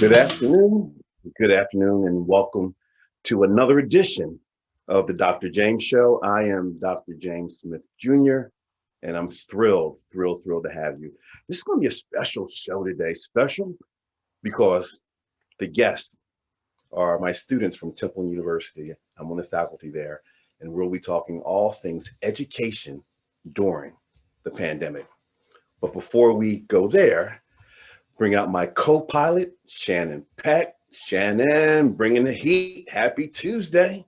Good afternoon. Good afternoon, and welcome to another edition of the Dr. James Show. I am Dr. James Smith Jr., and I'm thrilled to have you. This is going to be a special show today. Special because the guests are my students from Temple University. I'm on the faculty there, and we'll be talking all things education during the pandemic. But before we go there, bring out my co-pilot, Shannon Peck. Shannon, bringing the heat. Happy Tuesday.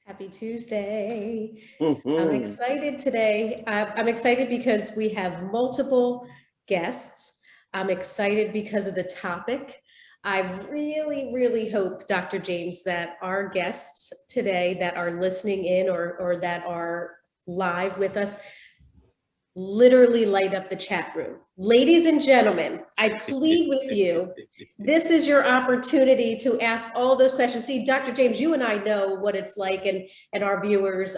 Happy Tuesday. I'm Mhm. excited today. I'm excited because we have multiple guests. I'm excited because of the topic. I really hope, Dr. James, that our guests today that are listening in or that are live with us literally light up the chat room. Ladies and gentlemen, I plead with you, this is your opportunity to ask all those questions. See, Dr. James, you and I know what it's like, and our viewers,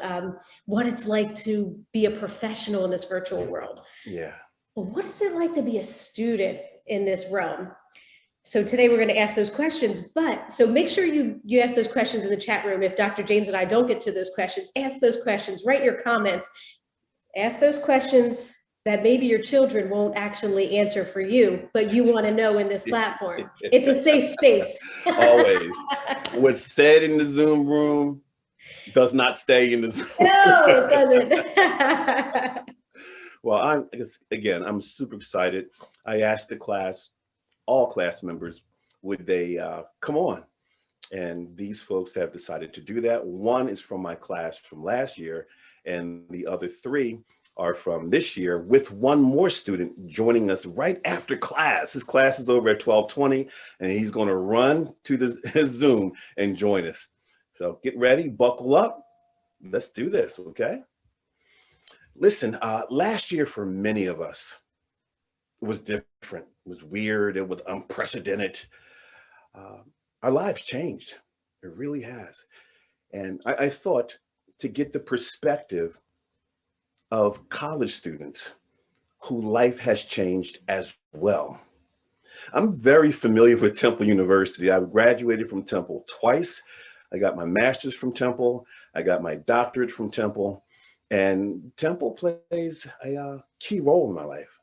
what it's like to be a professional in this virtual world. Yeah. But what is it like to be a student in this realm? So today we're going to ask those questions, but so make sure you ask those questions in the chat room. If Dr. James and I don't get to those questions, ask those questions, write your comments. Ask those questions that maybe your children won't actually answer for you, but you want to know in this platform. It's a safe space. Always. What's said in the Zoom room does not stay in the Zoom. No, it doesn't. Well, I'm super excited. I asked the class, all class members, would they come on? And these folks have decided to do that. One is from my class from last year, and the other three are from this year, with one more student joining us right after class. His class is over at 12:20, and he's going to run to his Zoom and join us. So get ready, buckle up. Let's do this, okay? Listen, last year for many of us, it was different. It was weird. It was unprecedented. Uh, our lives changed. It really has. And I thought to get the perspective of college students who life has changed as well. I'm very familiar with Temple University. I graduated from Temple twice. I got my master's from Temple. I got my doctorate from Temple. And Temple plays a key role in my life,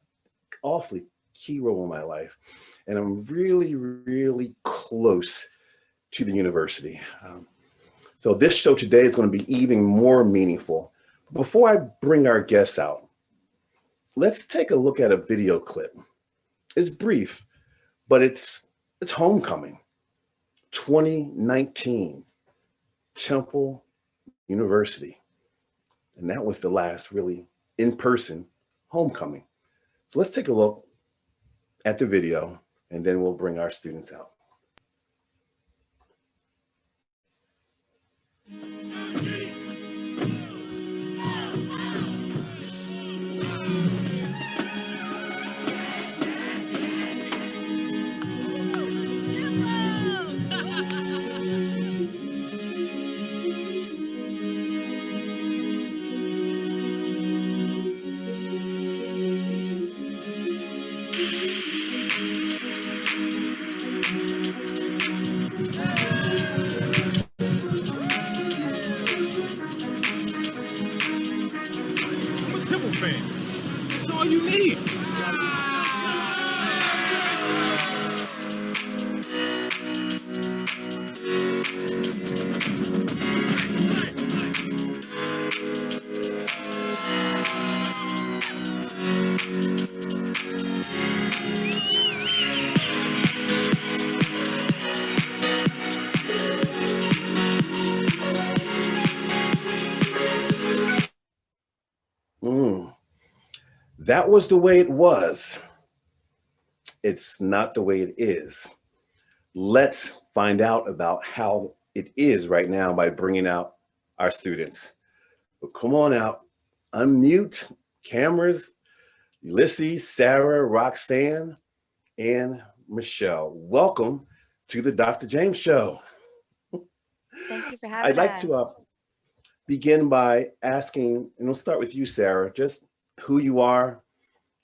awfully key role in my life. And I'm really close to the university. So this show today is going to be even more meaningful. Before I bring our guests out, let's take a look at a video clip. It's brief, but it's homecoming 2019, Temple University. And that was the last really in-person homecoming. So let's take a look at the video, and then we'll bring our students out. That's all you need. That was the way it was. It's not the way it is. Let's find out about how it is right now by bringing out our students. But come on out, unmute cameras. Ulysses, Sarah, Roxanne, and Michelle. Welcome to the Dr. James Show. Thank you for having I'd like us. to begin by asking, and we'll start with you, Sarah, just who you are,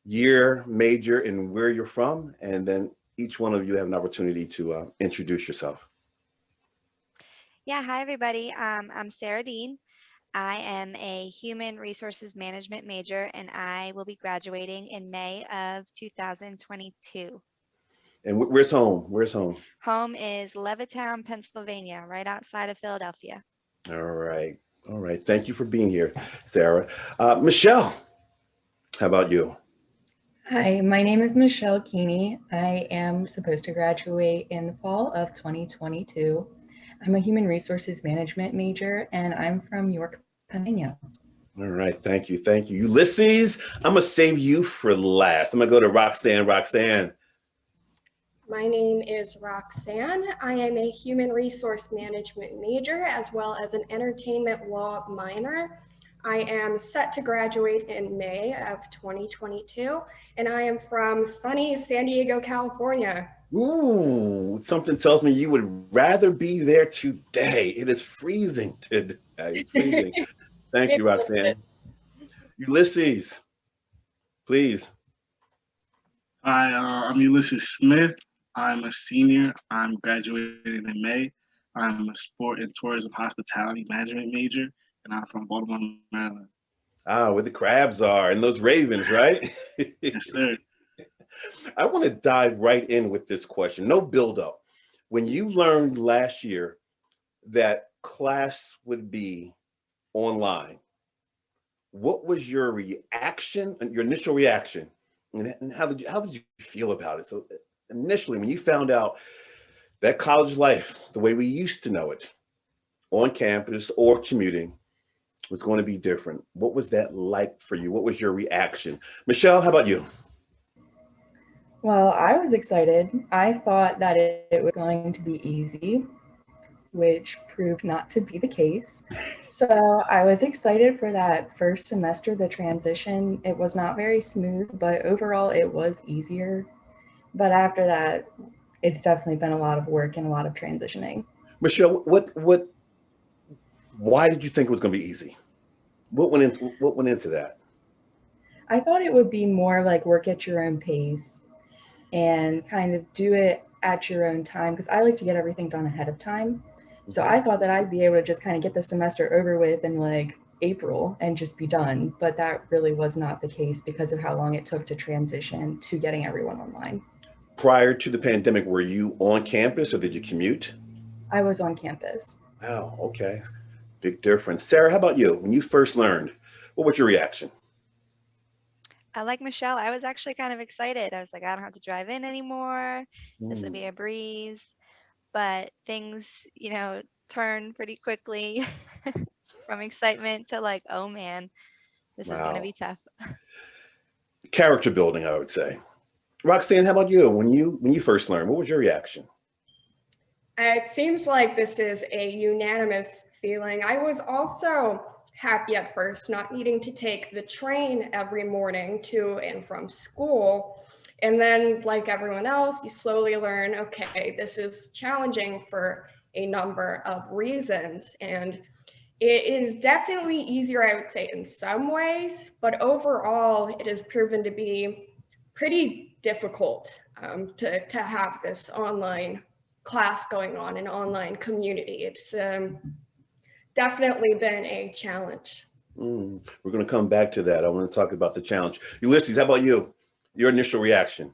year, major, and where you're from, and then each one of you have an opportunity to introduce yourself. Yeah, hi everybody. I'm Sarah Dean. I am a human resources management major and I will be graduating in May of 2022. And where's home? Where's home? Home is Levittown, Pennsylvania, right outside of Philadelphia. All right. All right. Thank you for being here, Sarah. Michelle, how about you? Hi, my name is Michelle Keeney. I am supposed to graduate in the fall of 2022. I'm a human resources management major and I'm from York, Pennsylvania. All right. Thank you. Thank you. Ulysses, I'm going to save you for last. I'm going to go to Roxanne. Roxanne. My name is Roxanne. I am a human resource management major as well as an entertainment law minor. I am set to graduate in May of 2022, and I am from sunny San Diego, California. Ooh, something tells me you would rather be there today. It is freezing today. Freezing. Thank you, Roxanne. Ulysses, please. Hi, I'm Ulysses Smith. I'm a senior. I'm graduating in May. I'm a sport and tourism hospitality management major, and I'm from Baltimore, Maryland. Ah, where the crabs are and those ravens, right? Yes, sir. I want to dive right in with this question. No buildup. When you learned last year that class would be online, what was your reaction, your initial reaction, and how did you feel about it? So initially, when you found out that college life, the way we used to know it, on campus or commuting, was going to be different, what was that like for you? What was your reaction? Michelle, how about you? Well, I was excited. I thought that it was going to be easy, which proved not to be the case. So I was excited for that first semester, the transition. It was not very smooth, but overall it was easier. But after that, it's definitely been a lot of work and a lot of transitioning. Michelle, why did you think it was going to be easy? What went into that? I thought it would be more like work at your own pace and kind of do it at your own time because I like to get everything done ahead of time. So I thought that I'd be able to just kind of get the semester over with in like April and just be done. But that really was not the case because of how long it took to transition to getting everyone online. Prior to the pandemic, were you on campus or did you commute? I was on campus. Wow, okay. Big difference. Sarah, how about you? When you first learned, what was your reaction? Like Michelle, I was actually kind of excited. I was like, I don't have to drive in anymore. This will Mm, be a breeze. But things, turn pretty quickly from excitement to like, oh man, this is going to wow. be tough. Character building, I would say. Roxanne, how about you? When you first learned, what was your reaction? It seems like this is a unanimous feeling. I was also happy at first, not needing to take the train every morning to and from school. And then, like everyone else, you slowly learn, okay, this is challenging for a number of reasons. And it is definitely easier, I would say, in some ways, but overall, it has proven to be pretty difficult to have this online class going on, an online community. It's definitely been a challenge. We're going to come back to that. I want to talk about the challenge. Ulysses, how about you? Your initial reaction?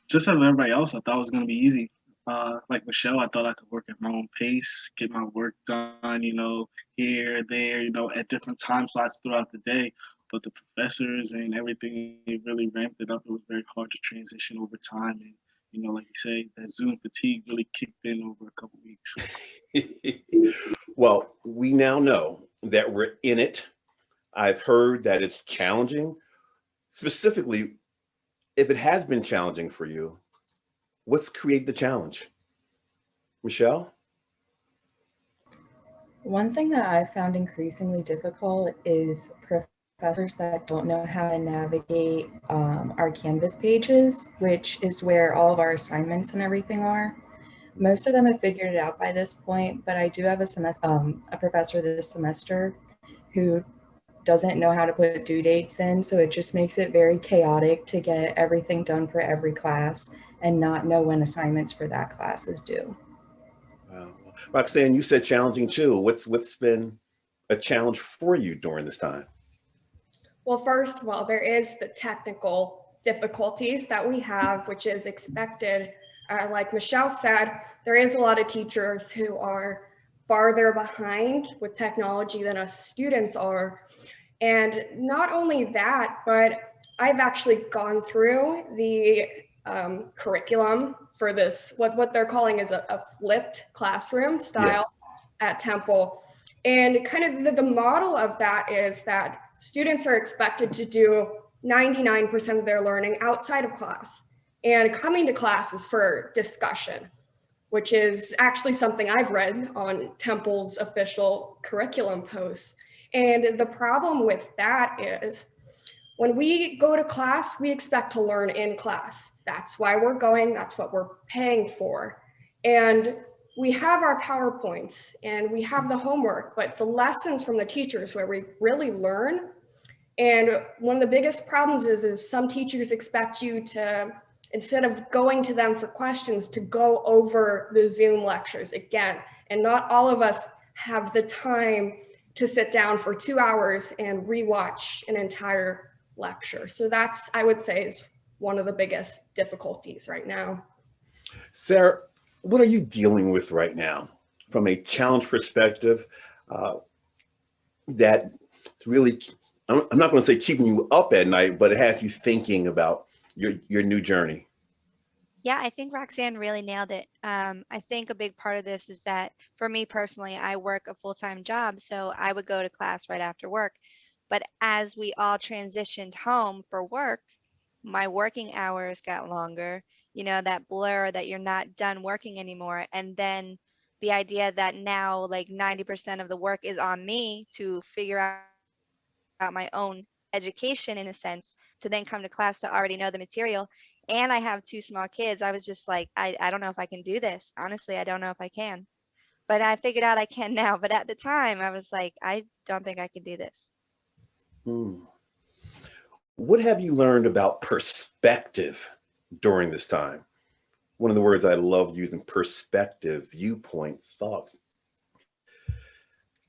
Just as everybody else, I thought it was gonna be easy. Like Michelle, I thought I could work at my own pace, get my work done, here, there, at different time slots throughout the day. But the professors and everything it really ramped it up. It was very hard to transition over time, and like you say, that Zoom fatigue really kicked in over a couple weeks. Well, we now know that we're in it. I've heard that it's challenging. Specifically, if it has been challenging for you, what's created the challenge? Michelle? One thing that I've found increasingly difficult is professors that don't know how to navigate our Canvas pages, which is where all of our assignments and everything are. Most of them have figured it out by this point, but I do have a professor this semester who doesn't know how to put due dates in. So it just makes it very chaotic to get everything done for every class and not know when assignments for that class is due. Wow. Roxanne, you said challenging too. What's been a challenge for you during this time? Well, first of all, there is the technical difficulties that we have, which is expected. Like Michelle said, there is a lot of teachers who are farther behind with technology than us students are. And not only that, but I've actually gone through the curriculum for this, what they're calling is a flipped classroom style at Temple. And kind of the model of that is that students are expected to do 99% of their learning outside of class, and coming to class is for discussion, which is actually something I've read on Temple's official curriculum posts. And the problem with that is when we go to class, we expect to learn in class. That's why we're going, that's what we're paying for. And we have our PowerPoints and we have the homework, but the lessons from the teachers where we really learn. And one of the biggest problems is some teachers expect you to, instead of going to them for questions, to go over the Zoom lectures again. And not all of us have the time to sit down for 2 hours and rewatch an entire lecture. So that's, I would say, is one of the biggest difficulties right now. Sarah, what are you dealing with right now from a challenge perspective that really, I'm not going to say keeping you up at night, but it has you thinking about your new journey? Yeah, I think Roxanne really nailed it. I think a big part of this is that for me personally, I work a full-time job, so I would go to class right after work. But as we all transitioned home for work, my working hours got longer, you know, that blur that you're not done working anymore. And then the idea that now like 90% of the work is on me to figure out my own education in a sense, to then come to class to already know the material. And I have two small kids. I was just like, I don't know if I can do this. Honestly, I don't know if I can. But I figured out I can now. But at the time, I was like, I don't think I can do this. Hmm. What have you learned about perspective during this time? One of the words I love using, perspective, viewpoint, thoughts.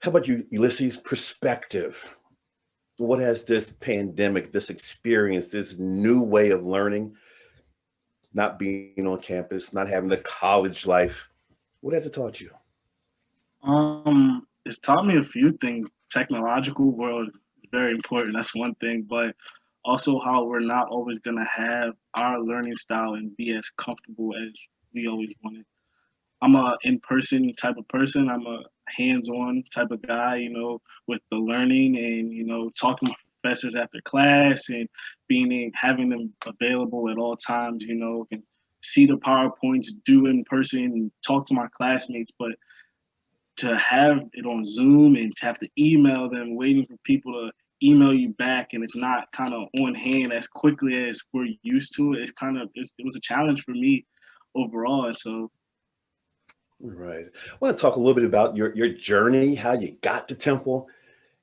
How about you, Ulysses? Perspective. What has this pandemic, this experience, this new way of learning, not being on campus, not having the college life, what has it taught you? It's taught me a few things. Technological world is very important. That's one thing, but also how we're not always gonna have our learning style and be as comfortable as we always wanted. I'm a in-person type of person. I'm a hands-on type of guy, you know, with the learning and, you know, talking to professors after class and having them available at all times, you know, and see the PowerPoints, do in person, and talk to my classmates. But to have it on Zoom and to have to email them, waiting for people to email you back, and it's not kind of on hand as quickly as we're used to, it was a challenge for me overall. And so Right. I want to talk a little bit about your journey, how you got to Temple.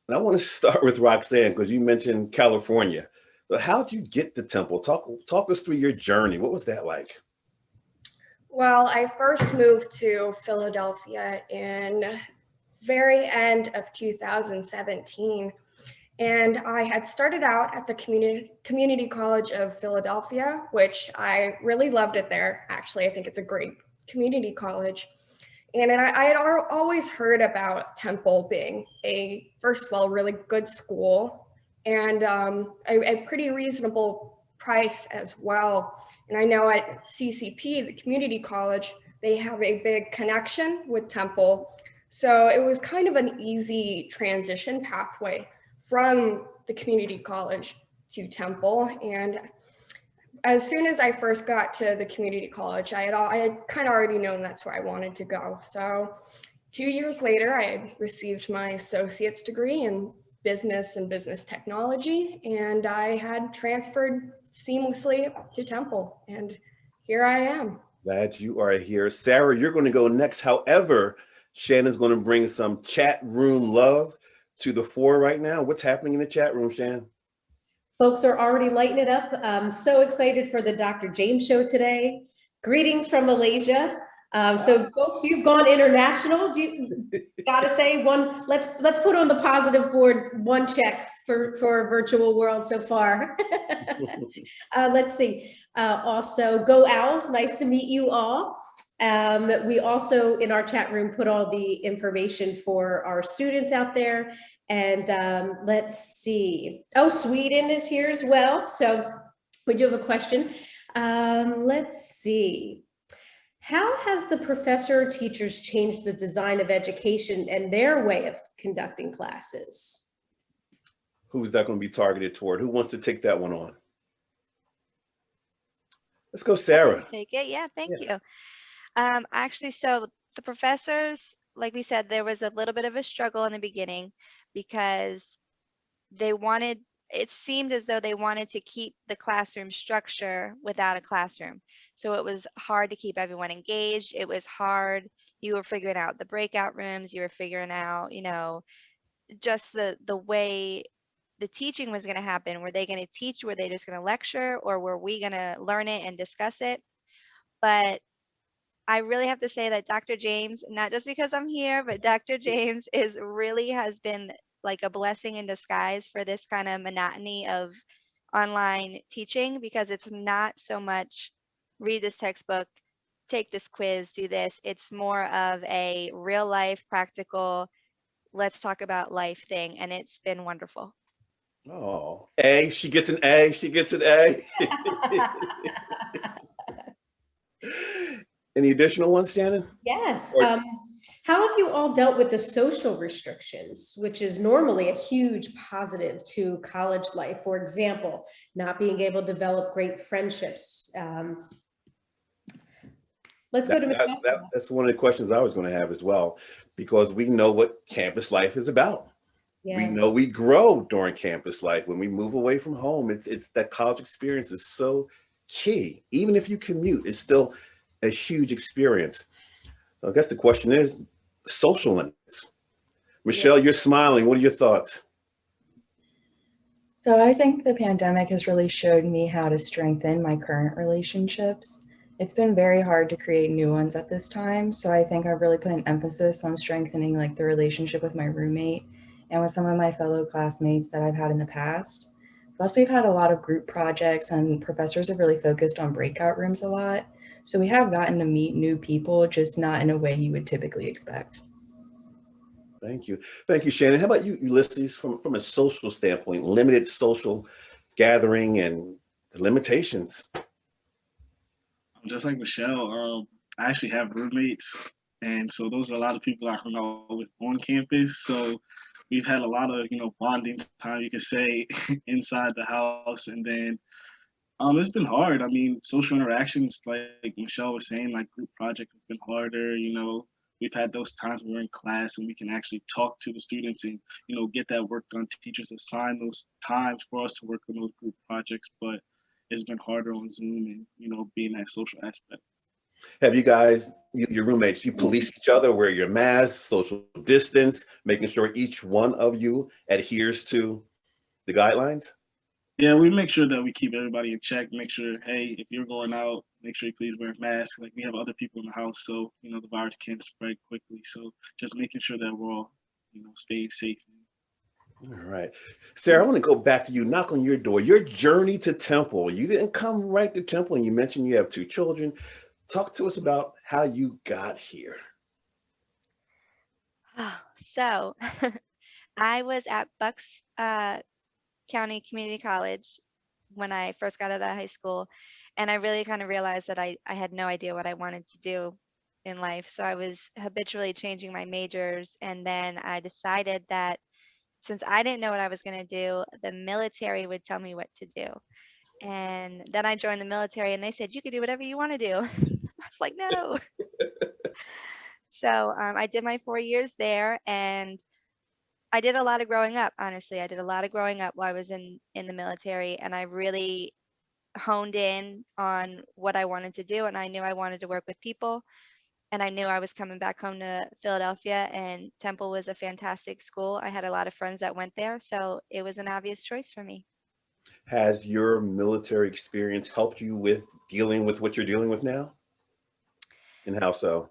And I want to start with Roxanne, because you mentioned California. But how'd you get to Temple? Talk us through your journey. What was that like? Well, I first moved to Philadelphia in very end of 2017. And I had started out at the Community College of Philadelphia, which I really loved it there. Actually, I think it's a great community college. And then I had always heard about Temple being first of all, really good school and a pretty reasonable price as well. And I know at CCP, the community college, they have a big connection with Temple. So it was kind of an easy transition pathway from the community college to Temple. And as soon as I first got to the community college, I had kind of already known that's where I wanted to go. So 2 years later, I had received my associate's degree in business and business technology, and I had transferred seamlessly to Temple, and here I am. Glad you are here. Sarah, you're going to go next. However, Shannon's going to bring some chat room love to the fore right now. What's happening in the chat room, Shan? Folks are already lighting it up. I'm so excited for the Dr. James show today. Greetings from Malaysia. So folks, you've gone international. Gotta say let's put on the positive board one check for a virtual world so far. Let's see. Also, Go Owls, nice to meet you all. We also, in our chat room, put all the information for our students out there. And let's see. Oh, Sweden is here as well. So we do have a question. Let's see. How has the professor or teachers changed the design of education and their way of conducting classes? Who's that going to be targeted toward? Who wants to take that one on? Let's go, Sarah. Take it. Yeah, thank you. Actually, so the professors, like we said, there was a little bit of a struggle in the beginning because it seemed as though they wanted to keep the classroom structure without a classroom. So it was hard to keep everyone engaged. It was hard. You were figuring out the breakout rooms. You were figuring out, just the way the teaching was going to happen. Were they going to teach? Were they just going to lecture? Or were we going to learn it and discuss it? But I really have to say that Dr. James, not just because I'm here, but Dr. James has been like a blessing in disguise for this kind of monotony of online teaching, because it's not so much read this textbook, take this quiz, do this. It's more of a real life, practical, let's talk about life thing. And it's been wonderful. Oh, A, she gets an A, she gets an A. Any additional ones, Shannon? Yes. How have you all dealt with the social restrictions, which is normally a huge positive to college life? For example, not being able to develop great friendships. Let's go to Michelle. That's one of the questions I was going to have as well, because we know what campus life is about. Yeah. We know we grow during campus life. When we move away from home, it's that college experience is so key. Even if you commute, it's still a huge experience. I guess the question is social limits. Michelle, yeah. You're smiling. What are your thoughts? So I think the pandemic has really showed me how to strengthen my current relationships. It's been very hard to create new ones at this time. So I think I've really put an emphasis on strengthening like the relationship with my roommate and with some of my fellow classmates that I've had in the past. Plus, we've had a lot of group projects and professors have really focused on breakout rooms a lot. So we have gotten to meet new people, just not in a way you would typically expect. Thank you. Thank you, Shannon. How about you, Ulysses, from a social standpoint, limited social gathering and the limitations? Just like Michelle, I actually have roommates. And so those are a lot of people I hung out with on campus. So we've had a lot of, bonding time, you could say, inside the house. And then it's been hard. I mean, social interactions, like Michelle was saying, like group projects have been harder. We've had those times when we're in class and we can actually talk to the students and, get that work done. Teachers assign those times for us to work on those group projects, but it's been harder on Zoom and, being that social aspect. Have you guys, your roommates, you police each other, wear your masks, social distance, making sure each one of you adheres to the guidelines? Yeah, we make sure that we keep everybody in check, make sure, hey, if you're going out, make sure you please wear a mask. Like we have other people in the house, so, the virus can spread quickly. So just making sure that we're all, staying safe. All right. Sarah, I want to go back to you, knock on your door, your journey to Temple. You didn't come right to Temple and you mentioned you have 2 children. Talk to us about how you got here. So I was at Bucks County Community College when I first got out of high school, and I really kind of realized that I had no idea what I wanted to do in life. So I was habitually changing my majors, and then I decided that since I didn't know what I was going to do, the military would tell me what to do. And then I joined the military and they said, you can do whatever you want to do. I was like, no. So I did my 4 years there, and I did a lot of growing up, honestly. I did a lot of growing up while I was in the military, and I really honed in on what I wanted to do, and I knew I wanted to work with people. and I knew I was coming back home to Philadelphia, and Temple was a fantastic school. I had a lot of friends that went there, so it was an obvious choice for me. Has your military experience helped you with dealing with what you're dealing with now? And how so?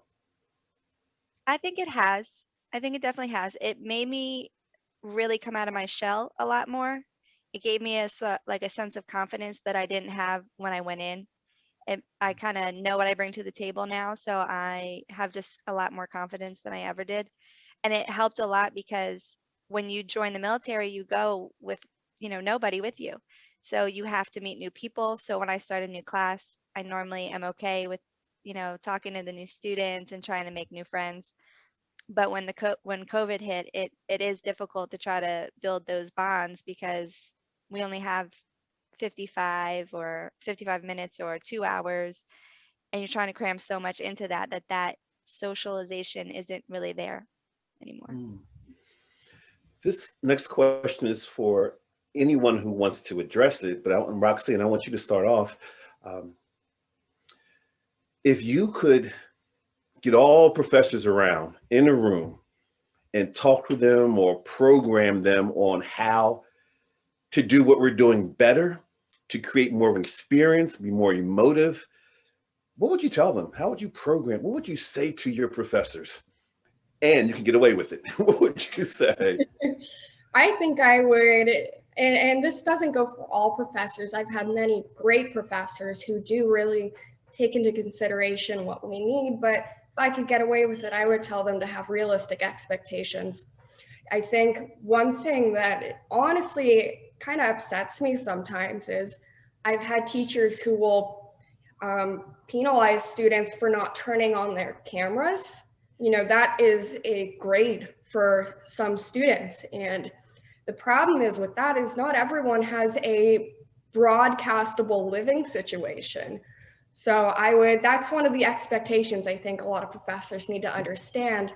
I think it has. I think it definitely has. It made me really come out of my shell a lot more. It gave me like a sense of confidence that I didn't have when I went in. I kind of know what I bring to the table now, so I have just a lot more confidence than I ever did. And it helped a lot because when you join the military, you go with, nobody with you. So you have to meet new people. So when I start a new class, I normally am okay with, talking to the new students and trying to make new friends. But when COVID hit, it is difficult to try to build those bonds because we only have 55 minutes or 2 hours, and you're trying to cram so much into that socialization isn't really there anymore. Mm. This next question is for anyone who wants to address it, but Roxanne, I want you to start off. Um, if you could get all professors around in a room and talk to them or program them on how to do what we're doing better, to create more of an experience, be more emotive, what would you tell them? How would you program? What would you say to your professors? And you can get away with it. What would you say? I think I would, and this doesn't go for all professors. I've had many great professors who do really take into consideration what we need, but if I could get away with it, I would tell them to have realistic expectations. I think one thing that honestly kind of upsets me sometimes is I've had teachers who will penalize students for not turning on their cameras. That is a grade for some students. And the problem is with that is not everyone has a broadcastable living situation. So that's one of the expectations I think a lot of professors need to understand,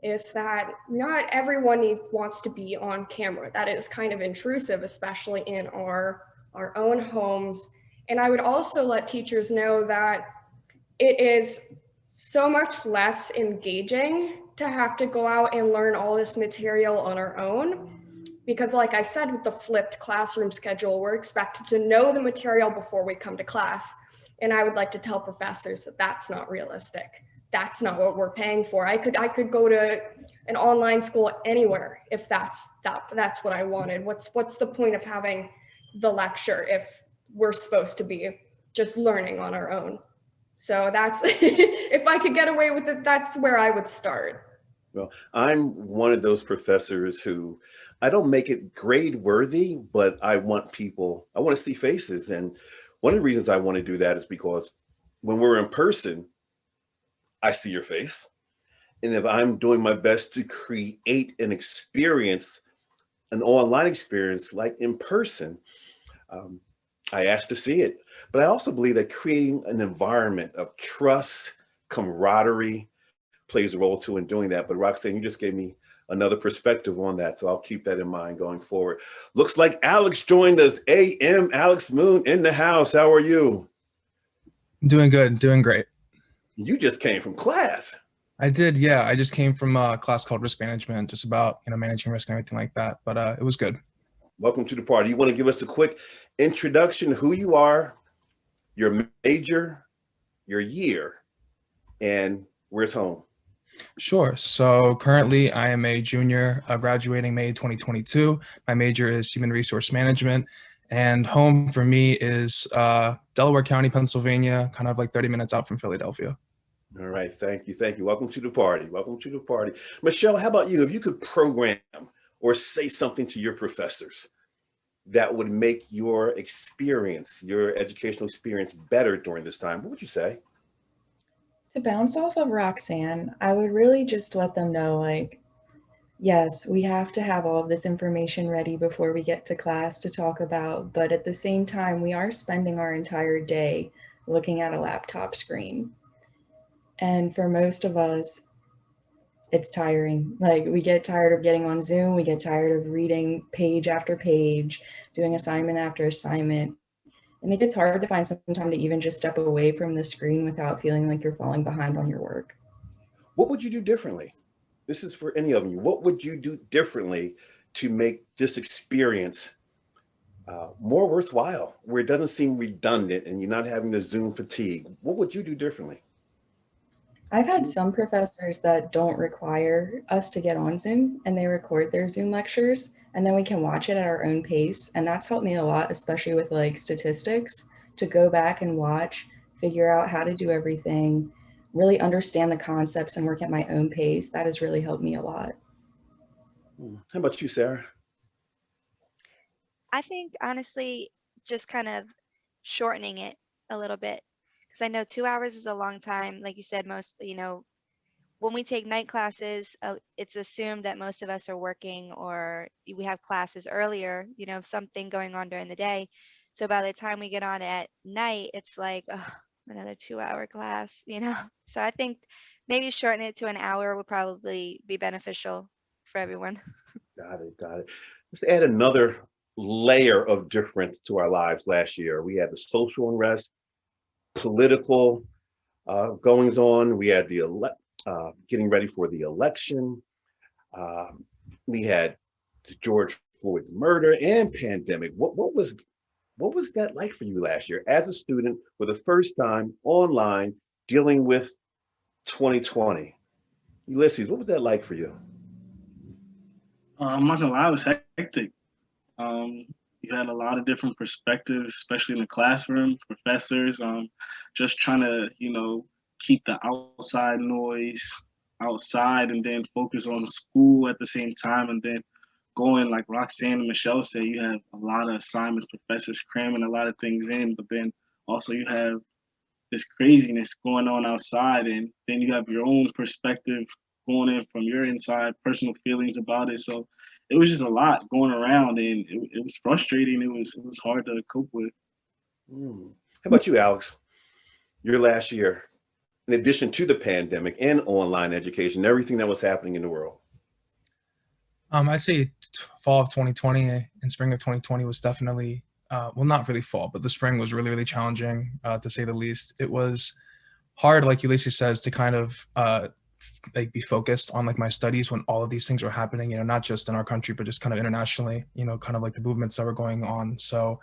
is that not everyone wants to be on camera. That is kind of intrusive, especially in our own homes. And I would also let teachers know that it is so much less engaging to have to go out and learn all this material on our own. Because like I said, with the flipped classroom schedule, we're expected to know the material before we come to class. And I would like to tell professors that that's not realistic. That's not what we're paying for. I could go to an online school anywhere if that's what I wanted. What's the point of having the lecture if we're supposed to be just learning on our own? So that's, if I could get away with it, that's where I would start. Well, I'm one of those professors who I don't make it grade worthy, but I want to see faces. And one of the reasons I want to do that is because when we're in person, I see your face. And if I'm doing my best to create an experience, an online experience like in person, I ask to see it. But I also believe that creating an environment of trust, camaraderie plays a role too in doing that. But Roxanne, you just gave me another perspective on that. So I'll keep that in mind going forward. Looks like Alex joined us. AM Alex Moon in the house. How are you? Doing good, doing great. You just came from class. I did, yeah. I just came from a class called risk management, just about managing risk and everything like that. But it was good. Welcome to the party. You want to give us a quick introduction, who you are, your major, your year, and where's home? Sure. So currently I am a junior graduating May 2022. My major is human resource management, and home for me is Delaware County, Pennsylvania, kind of like 30 minutes out from Philadelphia. All right. Thank you. Thank you. Welcome to the party. Welcome to the party. Michelle, how about you? If you could program or say something to your professors that would make your experience, your educational experience better during this time, what would you say? To bounce off of Roxanne, I would really just let them know, like, yes, we have to have all of this information ready before we get to class to talk about, but at the same time, we are spending our entire day looking at a laptop screen. And for most of us, it's tiring. Like, we get tired of getting on Zoom, we get tired of reading page after page, doing assignment after assignment. And it gets hard to find some time to even just step away from the screen without feeling like you're falling behind on your work. What would you do differently? This is for any of you. What would you do differently to make this experience more worthwhile, where it doesn't seem redundant and you're not having the Zoom fatigue? What would you do differently? I've had some professors that don't require us to get on Zoom and they record their Zoom lectures and then we can watch it at our own pace. And that's helped me a lot, especially with like statistics, to go back and watch, figure out how to do everything, really understand the concepts and work at my own pace. That has really helped me a lot. How about you, Sarah? I think honestly, just kind of shortening it a little bit. Because I know 2 hours is a long time. Like you said, most, when we take night classes, it's assumed that most of us are working or we have classes earlier, something going on during the day. So by the time we get on at night, it's like, oh, another 2 hour class. So I think maybe shorten it to an hour would probably be beneficial for everyone. Got it. Got it. Let's add another layer of difference to our lives last year. We had the social unrest, political goings on. We had the getting ready for the election. Uh, we had the George Floyd murder and pandemic. What was that like for you last year as a student for the first time online dealing with 2020? Ulysses, what was that like for you? I'm not gonna lie, it was hectic. You had a lot of different perspectives, especially in the classroom, professors, just trying to, keep the outside noise outside and then focus on school at the same time. And then going, like Roxanne and Michelle said, you have a lot of assignments, professors cramming a lot of things in, but then also you have this craziness going on outside, and then you have your own perspective going in from your inside, personal feelings about it. So it was just a lot going around, and it was frustrating. It was hard to cope with. How about you, Alex? Your last year, in addition to the pandemic and online education, everything that was happening in the world. I'd say fall of 2020 and spring of 2020 was definitely, well, not really fall, but the spring was really, really challenging, to say the least. It was hard, like Ulysses says, to kind of like be focused on like my studies when all of these things were happening, not just in our country, but just kind of internationally, kind of like the movements that were going on. So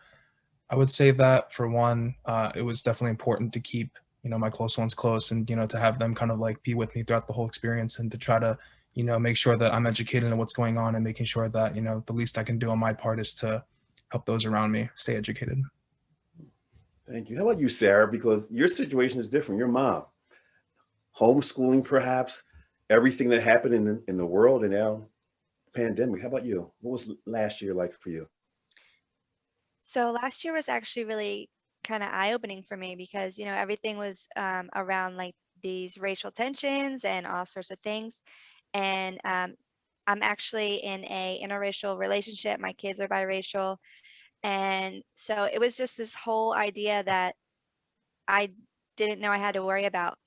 I would say that for one, it was definitely important to keep, my close ones close and, to have them kind of like be with me throughout the whole experience and to try to, make sure that I'm educated in what's going on and making sure that, the least I can do on my part is to help those around me stay educated. Thank you. How about you, Sarah? Because your situation is different. Your mom, homeschooling, perhaps, everything that happened in the world and now pandemic. How about you? What was last year like for you? So last year was actually really kind of eye-opening for me because, everything was around like these racial tensions and all sorts of things. And I'm actually in a interracial relationship. My kids are biracial. And so it was just this whole idea that I didn't know I had to worry about.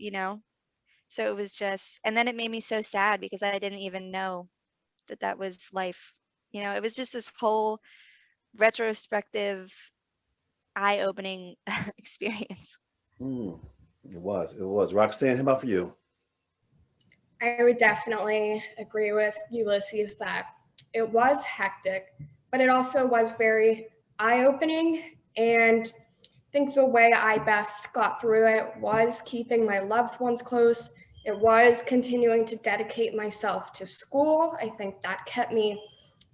So it was just, and then it made me so sad because I didn't even know that that was life. It was just this whole retrospective, eye-opening experience. Mm, it was. It was. Roxanne, how about for you? I would definitely agree with Ulysses that it was hectic, but it also was very eye-opening. And I think the way I best got through it was keeping my loved ones close. It was continuing to dedicate myself to school. I think that kept me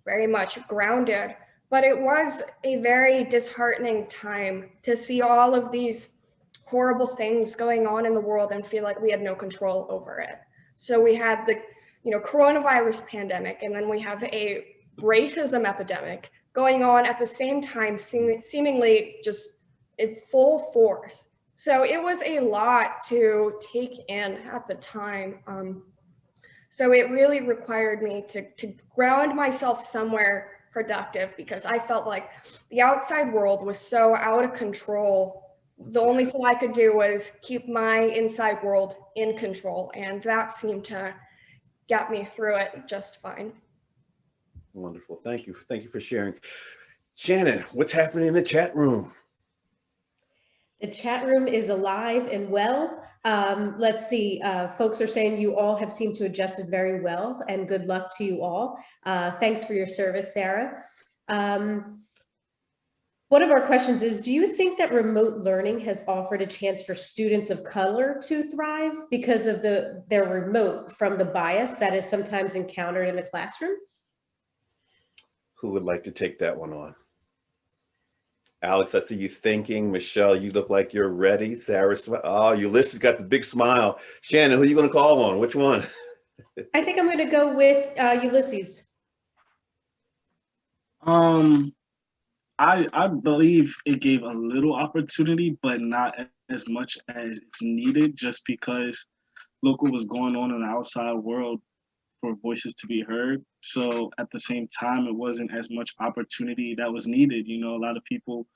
very much grounded. But it was a very disheartening time to see all of these horrible things going on in the world and feel like we had no control over it. So we had the, coronavirus pandemic, and then we have a racism epidemic going on at the same time, seemingly just in full force. So it was a lot to take in at the time. So it really required me to ground myself somewhere productive because I felt like the outside world was so out of control. The only thing I could do was keep my inside world in control, and that seemed to get me through it just fine. Wonderful. Thank you. Thank you for sharing. Shannon, what's happening in the chat room? The chat room is alive and well. Let's see, folks are saying you all have seemed to adjusted very well, and good luck to you all. Thanks for your service, Sarah. One of our questions is, do you think that remote learning has offered a chance for students of color to thrive because of their remote from the bias that is sometimes encountered in a classroom? Who would like to take that one on? Alex, I see you thinking. Michelle, you look like you're ready. Sarah, oh, Ulysses got the big smile. Shannon, who are you going to call on? Which one? I think I'm going to go with Ulysses. I believe it gave a little opportunity, but not as much as it's needed, just because look what was going on in the outside world for voices to be heard. So at the same time, it wasn't as much opportunity that was needed. You know, a lot of people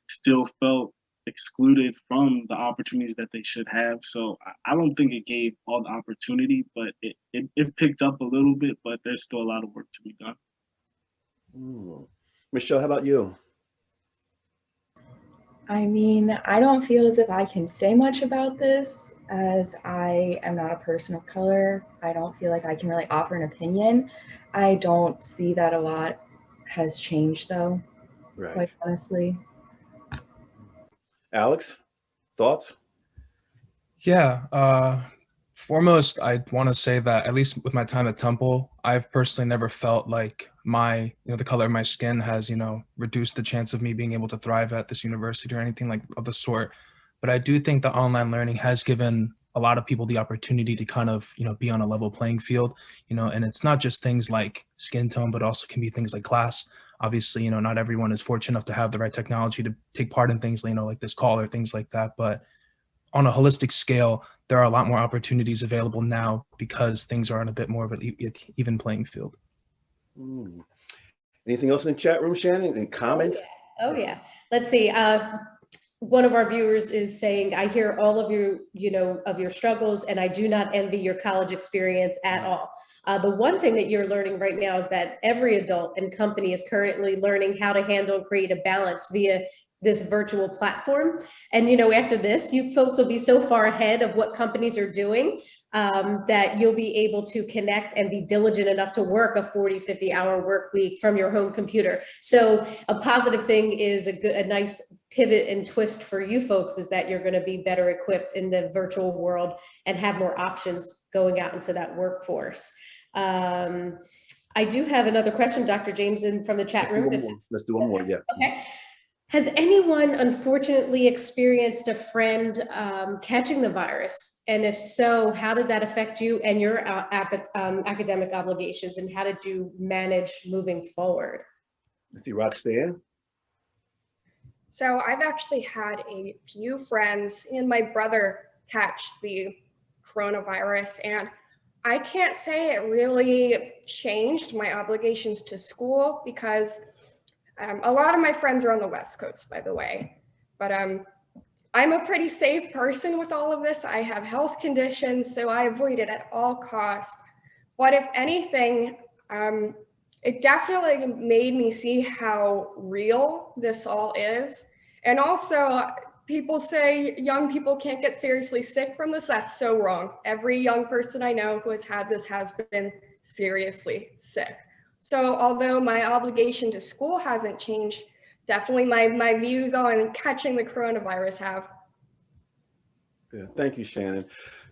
still felt excluded from the opportunities that they should have. So I don't think it gave all the opportunity, but it picked up a little bit, but there's still a lot of work to be done. Michelle, how about you? I mean, I don't feel as if I can say much about this, as I am not a person of color. I don't feel like I can really offer an opinion. I don't see that a lot has changed, though, Right. quite honestly. Alex, thoughts? Yeah, foremost, I want to say that at least with my time at Temple, I've personally never felt like the color of my skin has, reduced the chance of me being able to thrive at this university or anything like of the sort. But I do think that online learning has given a lot of people the opportunity to kind of, be on a level playing field, and it's not just things like skin tone, but also can be things like class. Obviously, not everyone is fortunate enough to have the right technology to take part in things, like this call or things like that. But on a holistic scale, there are a lot more opportunities available now because things are on a bit more of an even playing field. Anything else in the chat room, Shannon? Any comments? Oh yeah. Let's see. One of our viewers is saying, I hear all of you, of your struggles, and I do not envy your college experience at all. The one thing that you're learning right now is that every adult and company is currently learning how to handle and create a balance via this virtual platform. And, after this, you folks will be so far ahead of what companies are doing that you'll be able to connect and be diligent enough to work a 40, 50-hour work week from your home computer. So a positive thing is a nice pivot and twist for you folks is that you're going to be better equipped in the virtual world and have more options going out into that workforce. I do have another question, Dr. Jameson, from the chat room. Let's do one more, yeah. Okay. Has anyone unfortunately experienced a friend catching the virus? And if so, how did that affect you and your academic obligations? And how did you manage moving forward? Let's see, Roxanne. So I've actually had a few friends and my brother catch the coronavirus, and I can't say it really changed my obligations to school because a lot of my friends are on the West Coast, by the way, but I'm a pretty safe person with all of this. I have health conditions, so I avoid it at all costs. But if anything, it definitely made me see how real this all is. And also, people say young people can't get seriously sick from this. That's so wrong. Every young person I know who has had this has been seriously sick. So although my obligation to school hasn't changed, definitely my views on catching the coronavirus have. Yeah, thank you, Shannon.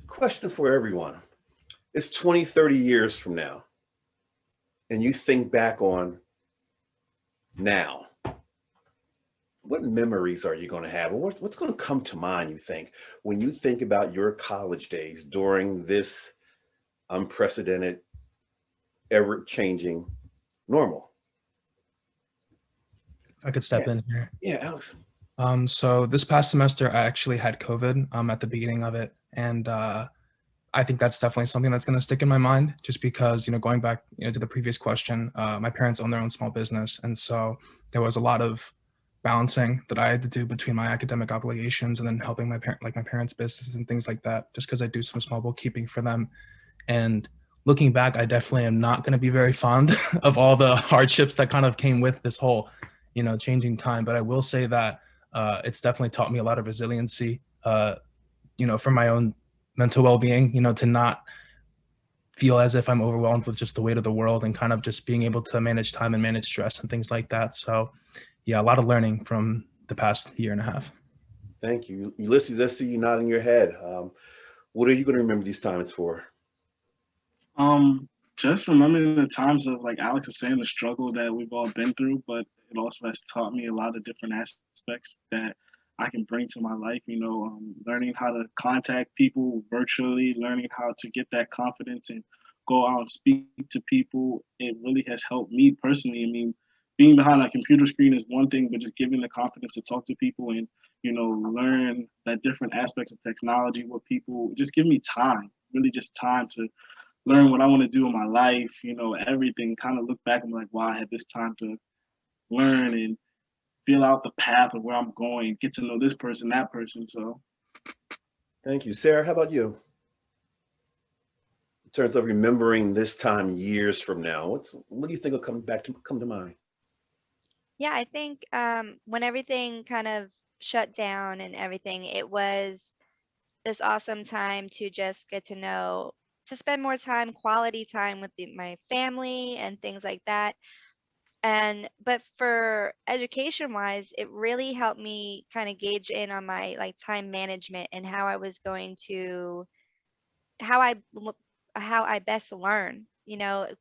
Question for everyone. It's 20, 30 years from now, and you think back on now. What memories are you going to have? Or what's going to come to mind, you think, when you think about your college days during this unprecedented, ever-changing normal? If I could step in here. Yeah, Alex. So this past semester, I actually had COVID at the beginning of it. And I think that's definitely something that's going to stick in my mind just because, going back to the previous question, my parents own their own small business. And so there was a lot of balancing that I had to do between my academic obligations and then helping my parents' business and things like that, just because I do some small bookkeeping for them. And looking back, I definitely am not going to be very fond of all the hardships that kind of came with this whole, changing time. But I will say that it's definitely taught me a lot of resiliency, for my own mental well-being, to not feel as if I'm overwhelmed with just the weight of the world, and kind of just being able to manage time and manage stress and things like that. So yeah, a lot of learning from the past year and a half. Thank you. Ulysses, I see you nodding your head. What are you going to remember these times for? Just remembering the times of, like Alex was saying, the struggle that we've all been through, but it also has taught me a lot of different aspects that I can bring to my life. Learning how to contact people virtually, learning how to get that confidence and go out and speak to people. It really has helped me personally. I mean, being behind a computer screen is one thing, but just giving the confidence to talk to people and, learn that different aspects of technology, what people just give me time, really just time to learn what I want to do in my life, everything, kind of look back and be like, wow, I had this time to learn and feel out the path of where I'm going, get to know this person, that person. So Thank you. Sarah, how about you? In terms of remembering this time years from now, what do you think will come to mind? Yeah, I think when everything kind of shut down and everything, it was this awesome time to just get to know, to spend more time, quality time with my family and things like that. But for education wise, it really helped me kind of gauge in on my like time management and how I was going to, how I look, how I best learn,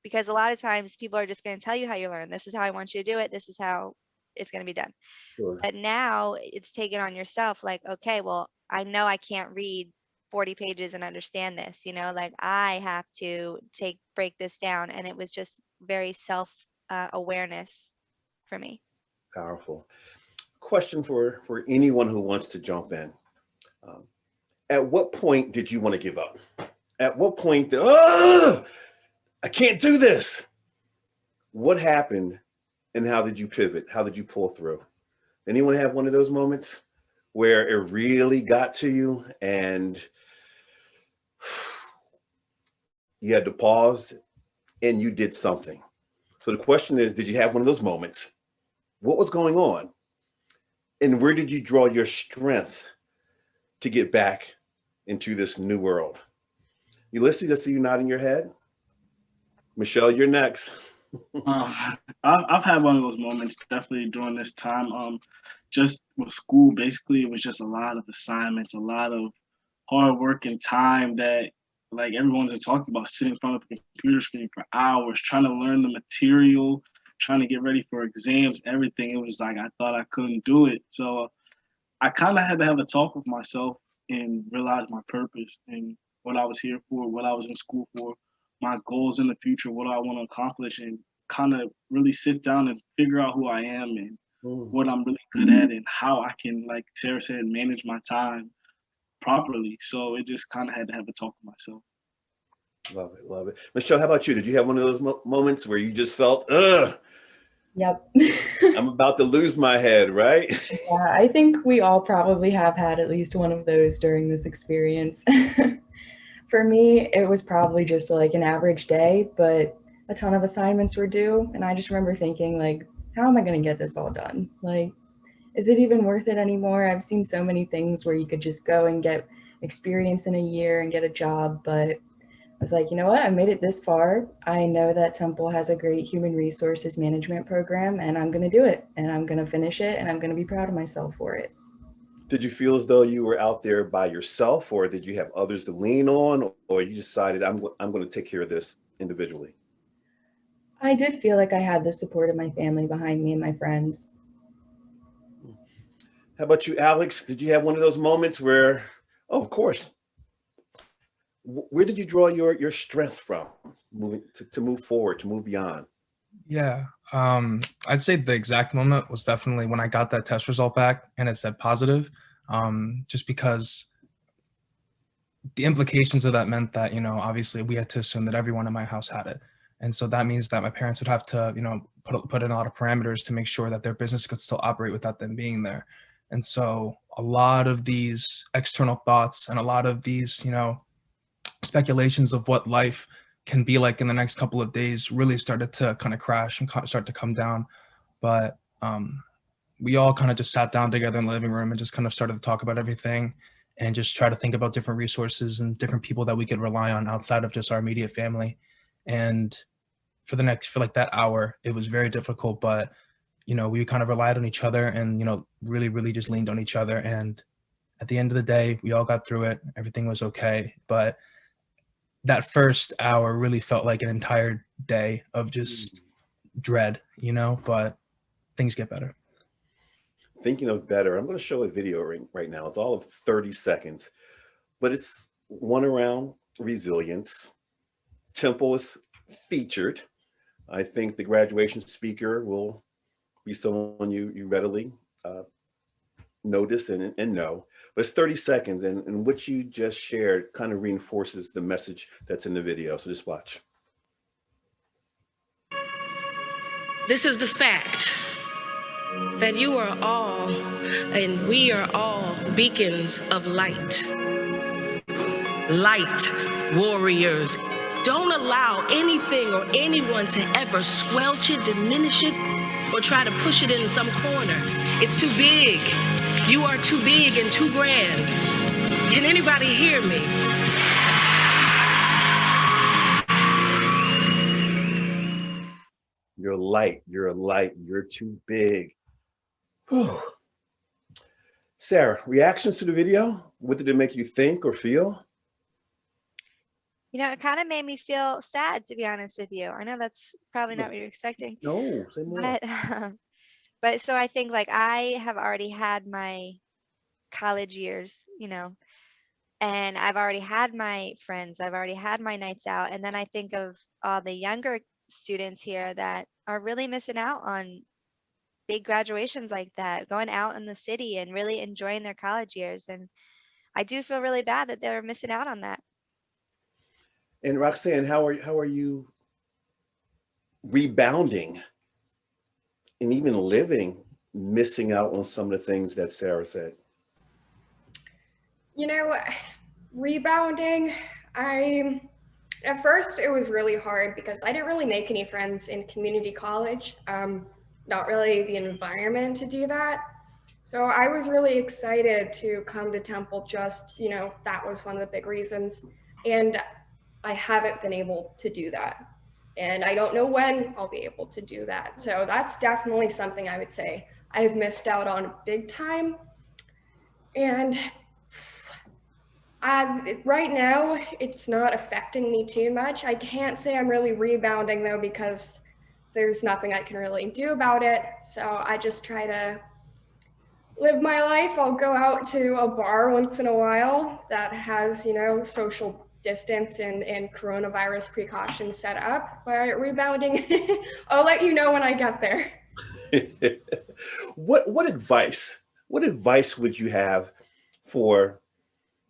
because a lot of times people are just going to tell you how you learn. This is how I want you to do it. This is how it's going to be done. Sure. But now it's taken on yourself, like, okay, well, I know I can't read 40 pages and understand this, like I have to break this down. And it was just very self awareness for me. Powerful. Question for anyone who wants to jump in. Um, at what point did you want to give up? At what point, I can't do this. What happened and how did you pivot? How did you pull through? Anyone have one of those moments where it really got to you and you had to pause and you did something? So the question is, did you have one of those moments? What was going on? And where did you draw your strength to get back into this new world? Ulysses, I see you nodding your head. Michelle, you're next. I've had one of those moments definitely during this time. Just with school, basically, it was just a lot of assignments, a lot of hard work and time that, like everyone's been talking about, sitting in front of a computer screen for hours, trying to learn the material, trying to get ready for exams, everything. It was like I thought I couldn't do it. So I kind of had to have a talk with myself and realize my purpose and what I was here for, what I was in school for, my goals in the future, what I want to accomplish, and kind of really sit down and figure out who I am and what I'm really good at and how I can, like Sarah said, manage my time properly. So it just kind of had to have a talk with myself. Love it, love it. Michelle, how about you? Did you have one of those moments where you just felt, ugh, Yep. I'm about to lose my head, right? Yeah, I think we all probably have had at least one of those during this experience. For me, it was probably just like an average day, but a ton of assignments were due. And I just remember thinking, like, how am I going to get this all done? Like, is it even worth it anymore? I've seen so many things where you could just go and get experience in a year and get a job, but I was like, you know what? I made it this far. I know that Temple has a great human resources management program, and I'm going to do it, and I'm going to finish it, and I'm going to be proud of myself for it. Did you feel as though you were out there by yourself, or did you have others to lean on, or you decided I'm going to take care of this individually? I did feel like I had the support of my family behind me and my friends. How about you, Alex? Did you have one of those moments where, oh, of course, where did you draw your strength from, moving to move forward, to move beyond? Yeah, I'd say the exact moment was definitely when I got that test result back and it said positive, just because the implications of that meant that, obviously we had to assume that everyone in my house had it. And so that means that my parents would have to, put in a lot of parameters to make sure that their business could still operate without them being there. And so a lot of these external thoughts and a lot of these, speculations of what life can be like in the next couple of days really started to kind of crash and start to come down. But we all kind of just sat down together in the living room and just kind of started to talk about everything and just try to think about different resources and different people that we could rely on outside of just our immediate family. And for like that hour, it was very difficult, but we kind of relied on each other and, really, really just leaned on each other. And at the end of the day, we all got through it. Everything was okay. But that first hour really felt like an entire day of just dread, but things get better. Thinking of better, I'm going to show a video right now. It's all of 30 seconds, but it's one around resilience. Temple is featured. I think the graduation speaker will be someone you readily notice and know. But it's 30 seconds, and what you just shared kind of reinforces the message that's in the video. So just watch. This is the fact that you are all, and we are all, beacons of light. Light warriors. Don't allow anything or anyone to ever squelch it, diminish it, or try to push it in some corner. It's too big. You are too big and too grand. Can anybody hear me? You're light, you're too big. Whew. Sarah, reactions to the video? What did it make you think or feel? It kind of made me feel sad, to be honest with you. I know that's probably not what you're expecting. No, say more. But so I think like I have already had my college years, and I've already had my friends, I've already had my nights out. And then I think of all the younger students here that are really missing out on big graduations like that, going out in the city and really enjoying their college years. And I do feel really bad that they're missing out on that. And Roxanne, how are you rebounding and even living, missing out on some of the things that Sarah said? Rebounding, at first it was really hard because I didn't really make any friends in community college. Not really the environment to do that. So I was really excited to come to Temple, that was one of the big reasons. And I haven't been able to do that. And I don't know when I'll be able to do that. So that's definitely something I would say I've missed out on big time. And right now, it's not affecting me too much. I can't say I'm really rebounding though, because there's nothing I can really do about it. So I just try to live my life. I'll go out to a bar once in a while that has, social distance and coronavirus precautions set up. But rebounding, I'll let you know when I get there. What advice would you have for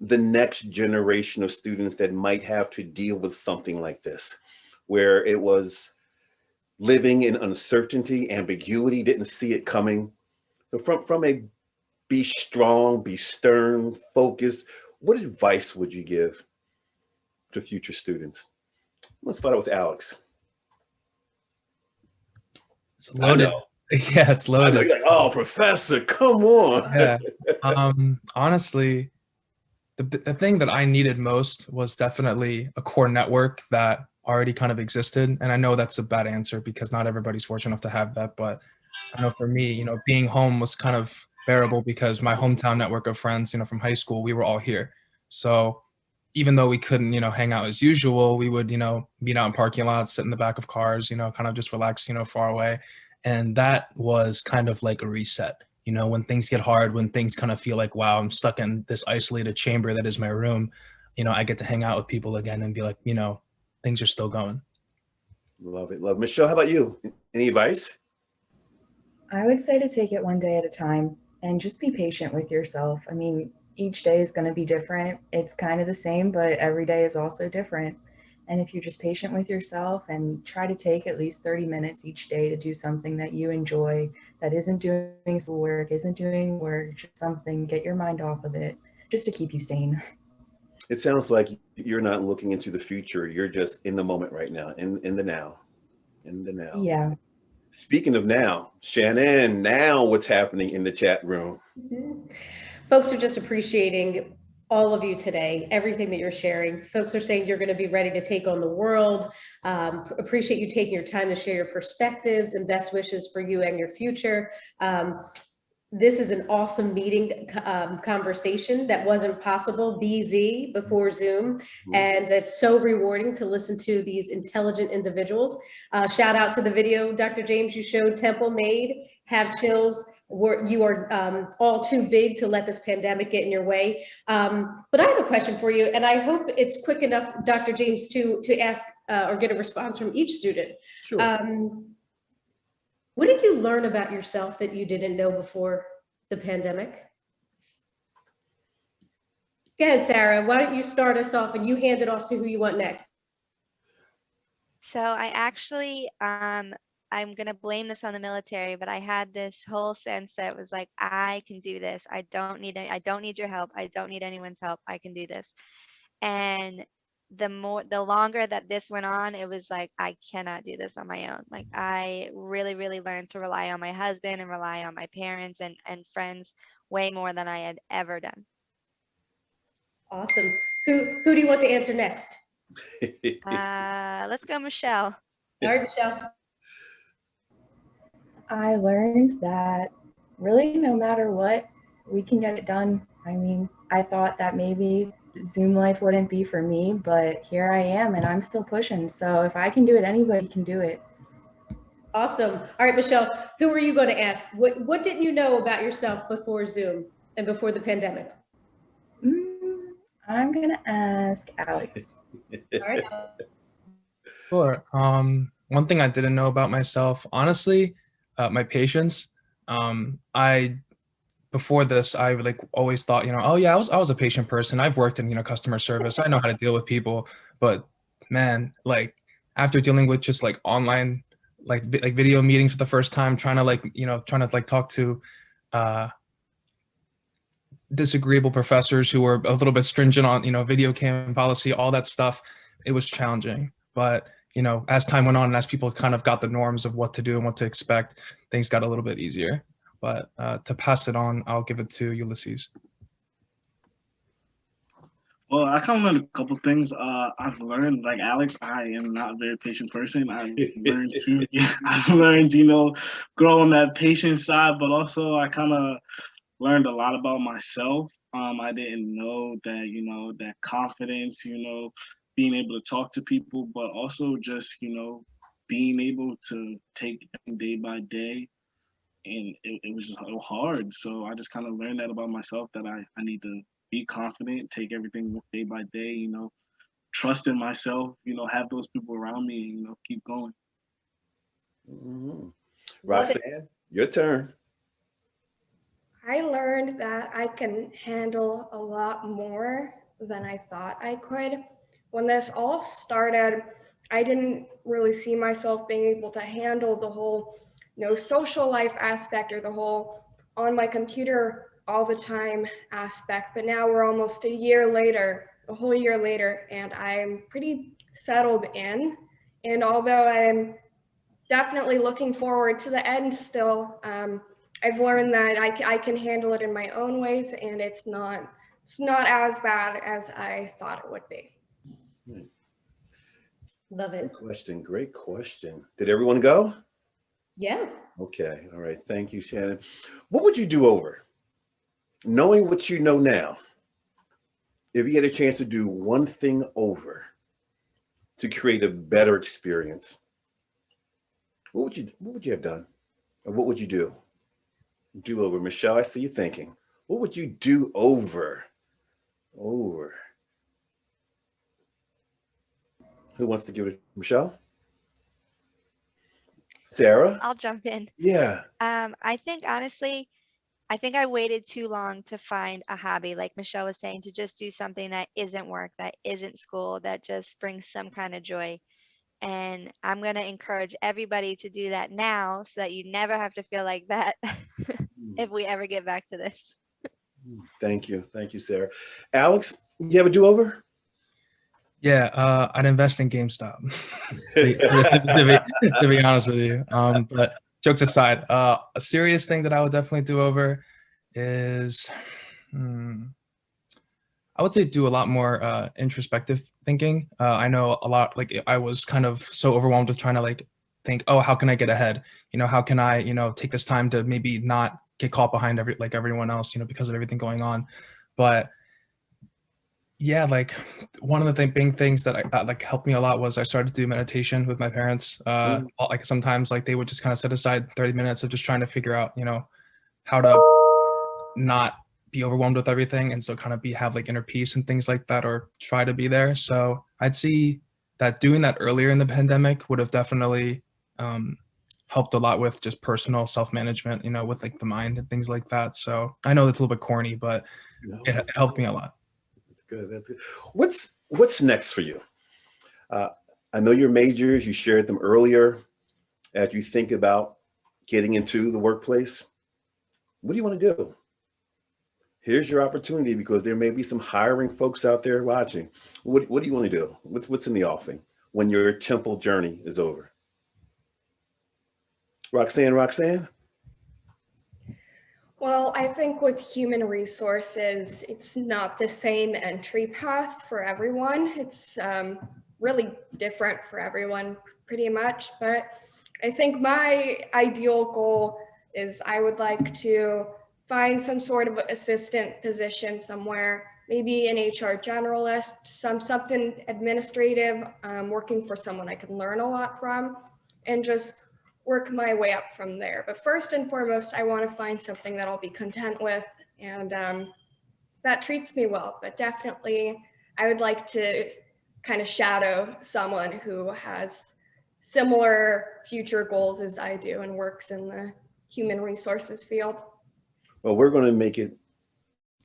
the next generation of students that might have to deal with something like this, where it was living in uncertainty, ambiguity, didn't see it coming? So from a be strong, be stern, focused, what advice would you give to future students? Let's start with Alex. It's loaded. Yeah, it's loaded. You're like, oh, professor, come on. Yeah. Honestly, the thing that I needed most was definitely a core network that already kind of existed. And I know that's a bad answer because not everybody's fortunate enough to have that. But I know for me, being home was kind of bearable because my hometown network of friends, from high school, we were all here. So even though we couldn't, hang out as usual, we would, meet out in parking lots, sit in the back of cars, kind of just relax, far away. And that was kind of like a reset. When things get hard, when things kind of feel like, wow, I'm stuck in this isolated chamber that is my room, I get to hang out with people again and be like, things are still going. Love it. Love it. Michelle, how about you? Any advice? I would say to take it one day at a time and just be patient with yourself. I mean, each day is going to be different. It's kind of the same, but every day is also different. And if you're just patient with yourself and try to take at least 30 minutes each day to do something that you enjoy, that isn't doing schoolwork, isn't doing work, just something, get your mind off of it, just to keep you sane. It sounds like you're not looking into the future. You're just in the moment right now, in the now. Yeah. Speaking of now, Shannon, now what's happening in the chat room? Folks are just appreciating all of you today, everything that you're sharing. Folks are saying you're going to be ready to take on the world. Appreciate you taking your time to share your perspectives and best wishes for you and your future. This is an awesome meeting conversation that wasn't possible, BZ, before Zoom. And it's so rewarding to listen to these intelligent individuals. Shout out to the video, Dr. James, you showed Temple Made, Have Chills. You are all too big to let this pandemic get in your way. But I have a question for you, and I hope it's quick enough, Dr. James, to ask or get a response from each student. Sure. What did you learn about yourself that you didn't know before the pandemic? Go ahead, Sarah. Why don't you start us off and you hand it off to who you want next? So I actually, I'm going to blame this on the military, but I had this whole sense that was like, I can do this. I don't need your help. I don't need anyone's help. I can do this. And the longer that this went on, it was like, I cannot do this on my own. Like, I really, really learned to rely on my husband and rely on my parents and friends way more than I had ever done. Awesome. Who do you want to answer next? Let's go, Michelle. All right, Michelle. I learned that really no matter what, we can get it done. I mean, I thought that maybe Zoom life wouldn't be for me, but here I am and I'm still pushing. So if I can do it, anybody can do it. Awesome. All right, Michelle, who are you going to ask? What didn't you know about yourself before Zoom and before the pandemic? I'm going to ask Alex. All right. Sure. One thing I didn't know about myself, honestly, my patience. Before this, I like always thought, oh yeah, I was a patient person. I've worked in, customer service. I know how to deal with people. But man, like after dealing with just like online, like video meetings for the first time, trying to talk to disagreeable professors who were a little bit stringent on, video cam policy, all that stuff, it was challenging. But as time went on and as people kind of got the norms of what to do and what to expect, things got a little bit easier. But to pass it on, I'll give it to Ulysses. Well, I kind of learned a couple things. I've learned, like Alex, I am not a very patient person. I've learned grow on that patient side, but also I kind of learned a lot about myself. I didn't know that, that confidence, being able to talk to people, but also just, being able to take day by day. And it was just hard. So I just kind of learned that about myself, that I need to be confident, take everything day by day, trust in myself, have those people around me and, keep going. Mm-hmm. Roxanne, your turn. I learned that I can handle a lot more than I thought I could. When this all started, I didn't really see myself being able to handle the whole social life aspect or the whole on my computer all the time aspect. But now we're almost a whole year later, and I'm pretty settled in. And although I'm definitely looking forward to the end still, I've learned that I can handle it in my own ways, and it's not as bad as I thought it would be. Love it. Great question. Did everyone go? Yeah. Okay. All right. Thank you, Shannon. What would you do over? Knowing what you know now, if you had a chance to do one thing over to create a better experience, what would you have done? Or what would you do? Do over. Michelle, I see you thinking. What would you do over? Who wants to give it? Michelle? Sarah? I'll jump in. Yeah. I think honestly, I waited too long to find a hobby, like Michelle was saying, to just do something that isn't work, that isn't school, that just brings some kind of joy. And I'm going to encourage everybody to do that now so that you never have to feel like that if we ever get back to this. Thank you. Thank you, Sarah. Alex, you have a do-over? Yeah, I'd invest in GameStop, to be honest with you. But jokes aside, a serious thing that I would definitely do over is, I would say do a lot more introspective thinking. I know a lot, like I was kind of so overwhelmed with trying to like think, oh, how can I get ahead? You know, how can I, take this time to maybe not get caught behind everyone else, because of everything going on. But yeah, like one of the big things that like helped me a lot was I started to do meditation with my parents. Like sometimes like they would just kind of set aside 30 minutes of just trying to figure out, how to not be overwhelmed with everything, and so kind of have like inner peace and things like that, or try to be there. So I'd see that doing that earlier in the pandemic would have definitely helped a lot with just personal self-management, with like the mind and things like that. So I know that's a little bit corny, but it helped me a lot. That's good. That's good. What's next for you? I know your majors, you shared them earlier. As you think about getting into the workplace, what do you want to do? Here's your opportunity, because there may be some hiring folks out there watching. What do you want to do? What's in the offing when your Temple journey is over? Roxanne? Well, I think with human resources, it's not the same entry path for everyone. It's really different for everyone pretty much. But I think my ideal goal is I would like to find some sort of assistant position somewhere, maybe an HR generalist, something administrative, working for someone I can learn a lot from, and just work my way up from there. But first and foremost, I want to find something that I'll be content with and that treats me well. But definitely, I would like to kind of shadow someone who has similar future goals as I do and works in the human resources field. Well, we're going to make it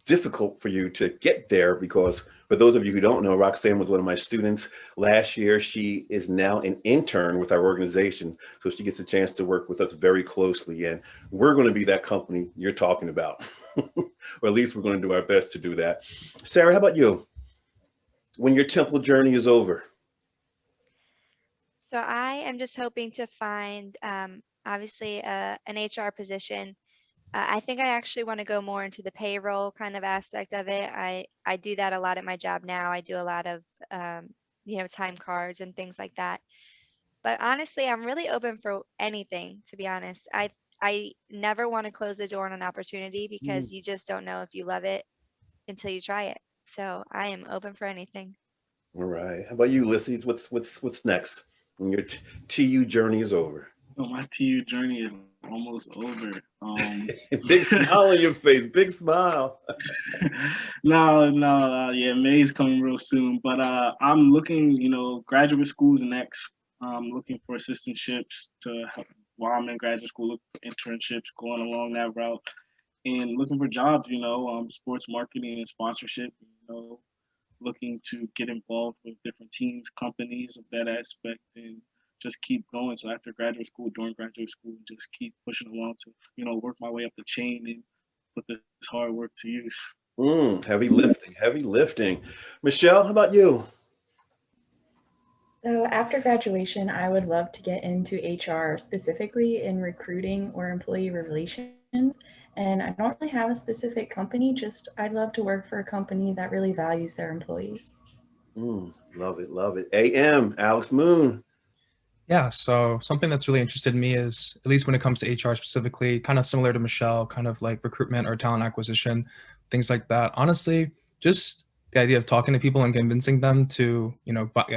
difficult for you to get there, because for those of you who don't know, Roxanne was one of my students last year. She is now an intern with our organization, so she gets a chance to work with us very closely, and we're going to be that company you're talking about, or at least we're going to do our best to do that. Sarah, how about you? When your Temple journey is over? So I am just hoping to find, obviously, an HR position. I think I actually want to go more into the payroll kind of aspect of it. I do that a lot at my job now. I do a lot of, time cards and things like that. But honestly, I'm really open for anything, to be honest. I never want to close the door on an opportunity, because you just don't know if you love it until you try it. So I am open for anything. All right. How about you, Ulysses? What's next when your TU journey is over? So my TU journey is almost over. Big smile on your face. Big smile. No, yeah, May's coming real soon. But I'm looking, graduate school's next. I'm looking for assistantships to help while I'm in graduate school, look for internships, going along that route, and looking for jobs, sports marketing and sponsorship, looking to get involved with different teams, companies of that aspect, and just keep going. So after graduate school, during graduate school, just keep pushing along to, work my way up the chain and put this hard work to use. Heavy lifting. Michelle, how about you? So after graduation, I would love to get into HR, specifically in recruiting or employee relations. And I don't really have a specific company, just I'd love to work for a company that really values their employees. Love it. AM, Alex Moon. Yeah, so something that's really interested me is, at least when it comes to HR specifically, kind of similar to Michelle, kind of like recruitment or talent acquisition, things like that. Honestly, just the idea of talking to people and convincing them to,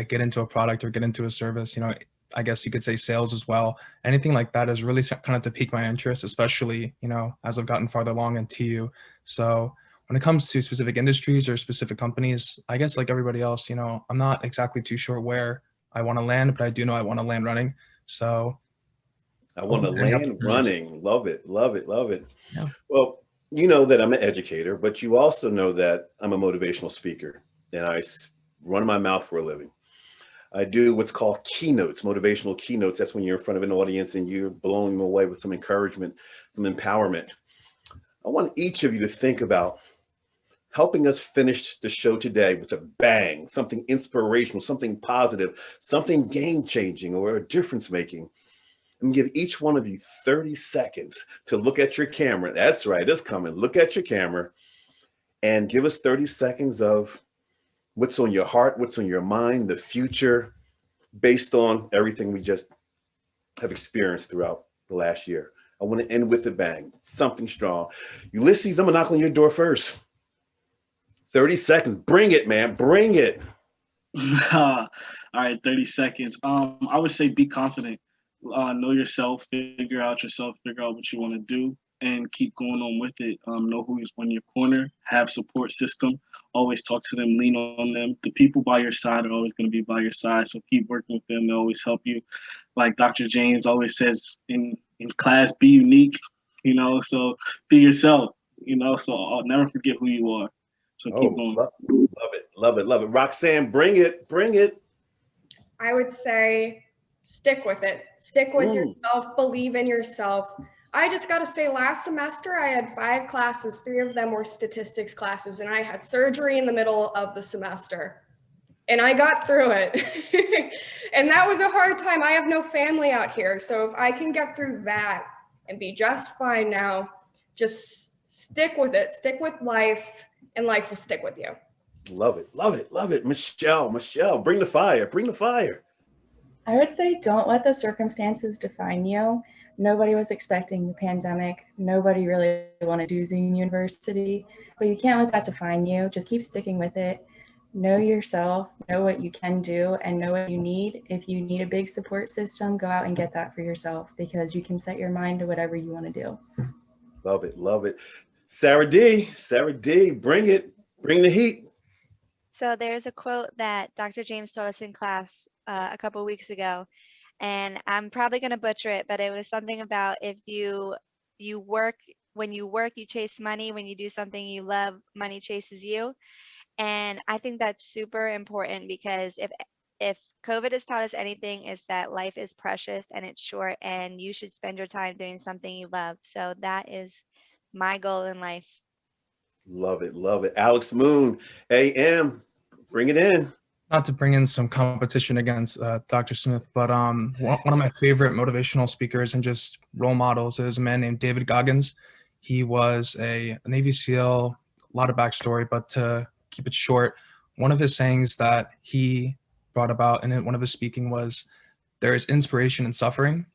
get into a product or get into a service, I guess you could say sales as well. Anything like that is really kind of to pique my interest, especially, as I've gotten farther along in TU. So when it comes to specific industries or specific companies, I guess like everybody else, I'm not exactly too sure where I want to land, but I do know I want to land running. So I want to land running. Love it. Yeah. Well, you know that I'm an educator, but you also know that I'm a motivational speaker, and I run my mouth for a living. I do what's called keynotes, motivational keynotes. That's when you're in front of an audience and you're blowing them away with some encouragement, some empowerment. I want each of you to think about helping us finish the show today with a bang, something inspirational, something positive, something game-changing or a difference-making. I'm gonna give each one of you 30 seconds to look at your camera. That's right, it's coming. Look at your camera and give us 30 seconds of what's on your heart, what's on your mind, the future, based on everything we just have experienced throughout the last year. I want to end with a bang, something strong. Ulysses, I'm gonna knock on your door first. 30 seconds, bring it, man, bring it. All right, 30 seconds. I would say be confident. Know yourself, figure out what you want to do, and keep going on with it. Know who's on your corner, have support system, always talk to them, lean on them. The people by your side are always going to be by your side, so keep working with them. They always help you. Like Dr. James always says in class, be unique, so be yourself, so I'll never forget who you are. So keep going. Love it. Roxanne, bring it. I would say stick with it. Stick with yourself, believe in yourself. I just got to say, last semester I had 5 classes, 3 of them were statistics classes, and I had surgery in the middle of the semester. And I got through it. And that was a hard time. I have no family out here. So if I can get through that and be just fine now, just stick with it. Stick with life, and life will stick with you. Love it. Michelle, bring the fire. I would say don't let the circumstances define you. Nobody was expecting the pandemic. Nobody really wanted to do Zoom University, but you can't let that define you. Just keep sticking with it. Know yourself, know what you can do, and know what you need. If you need a big support system, go out and get that for yourself, because you can set your mind to whatever you want to do. Love it. Sarah D, bring it. Bring the heat. So there's a quote that Dr. James taught us in class a couple of weeks ago, and I'm probably going to butcher it, but it was something about if you work, when you work, you chase money. When you do something you love, money chases you. And I think that's super important, because if COVID has taught us anything, it's that life is precious and it's short, and you should spend your time doing something you love. So that is my goal in life. Love it. Alex Moon, AM, bring it in. Not to bring in some competition against Dr. Smith, but one of my favorite motivational speakers and just role models is a man named David Goggins. He was a Navy SEAL, a lot of backstory, but to keep it short, one of his sayings that he brought about in one of his speaking was, there is inspiration in suffering.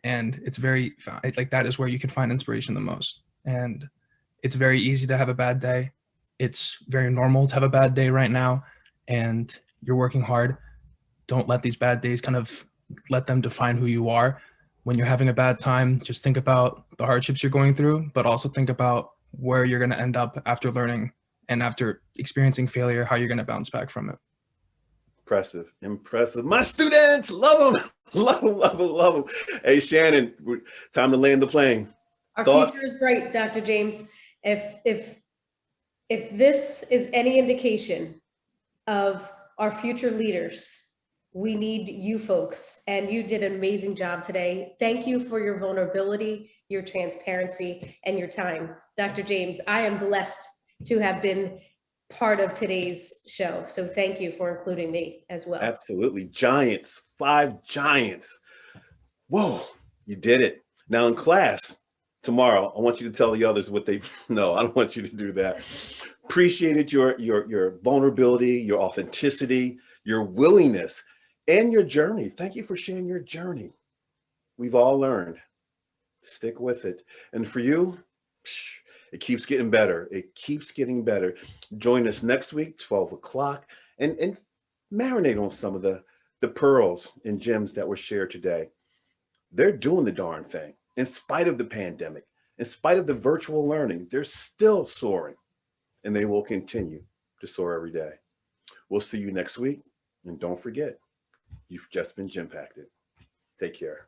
And it's very, like, that is where you can find inspiration the most. And it's very easy to have a bad day. It's very normal to have a bad day right now, and you're working hard. Don't let these bad days let them define who you are. When you're having a bad time, just think about the hardships you're going through, but also think about where you're going to end up after learning and after experiencing failure, how you're going to bounce back from it. Impressive. My students, love them. Love them. Hey, Shannon, time to land the plane. Our Thoughts? future is bright, Dr. James. If this is any indication of our future leaders, we need you folks, and you did an amazing job today. Thank you for your vulnerability, your transparency, and your time. Dr. James, I am blessed to have been part of today's show. So thank you for including me as well. Absolutely. Giants, 5 giants. Whoa, you did it. Now in class, tomorrow, I want you to tell the others what they know. I don't want you to do that. Appreciated your vulnerability, your authenticity, your willingness, and your journey. Thank you for sharing your journey. We've all learned. Stick with it. And for you, it keeps getting better. It keeps getting better. Join us next week, 12 o'clock, and marinate on some of the pearls and gems that were shared today. They're doing the darn thing. In spite of the pandemic, in spite of the virtual learning, they're still soaring, and they will continue to soar every day. We'll see you next week. And don't forget, you've just been Gym-Pacted. Take care.